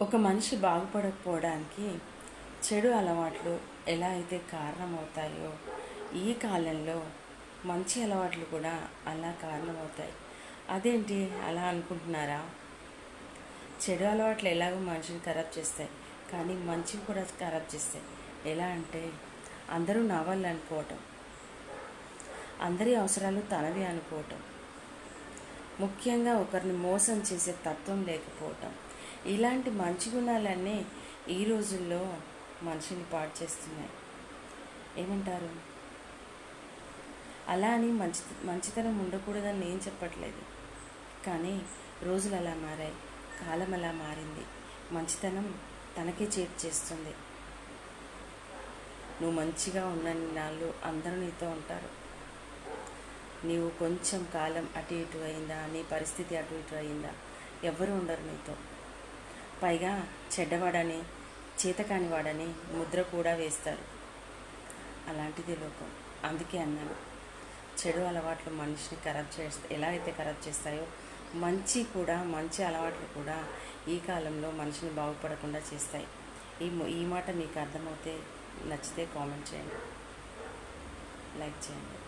ఒక మనిషి బాగుపడకపోవడానికి చెడు అలవాట్లు ఎలా అయితే కారణమవుతాయో ఈ కాలంలో మంచి అలవాట్లు కూడా అలా కారణమవుతాయి. అదేంటి అలా అనుకుంటున్నారా? చెడు అలవాట్లు ఎలాగో మనిషిని ఖరాబ్ చేస్తాయి, కానీ మంచివి కూడా ఖరాబ్ చేస్తాయి. ఎలా అంటే అందరూ నా వల్ల అనుకోవటం, అందరి అవసరాలు తనవి అనుకోవటం, ముఖ్యంగా ఒకరిని మోసం చేసే తత్వం లేకపోవటం, ఇలాంటి మంచి గుణాలన్నీ ఈ రోజుల్లో మనిషిని పాడు చేస్తున్నాయి. ఏమంటారు? అలా అని మంచితనం ఉండకూడదని నేను చెప్పట్లేదు, కానీ రోజులు అలా మారాయి, కాలం అలా మారింది. మంచితనం తనకే చేటు చేస్తుంది. నువ్వు మంచిగా ఉన్నన్ని నాళ్ళు అందరూ నీతో ఉంటారు. నీవు కొంచెం కాలం అటు ఇటు అయిందా, నీ పరిస్థితి అటు ఇటు అయిందా, ఎవరు ఉండరు నీతో. పైగా చెడ్డవాడని, చేతకాని వాడని ముద్ర కూడా వేస్తారు. అలాంటిది లోకం. అందుకే అన్నాను, చెడు అలవాట్లు మనిషిని ఖరాబ్ చేస్తే ఎలా అయితే ఖరాబ్ చేస్తాయో మంచి అలవాట్లు కూడా ఈ కాలంలో మనిషిని బాగుపడకుండా చేస్తాయి. ఈ మాట మీకు అర్థమవుతే నచ్చితే కామెంట్ చేయండి, లైక్ చేయండి.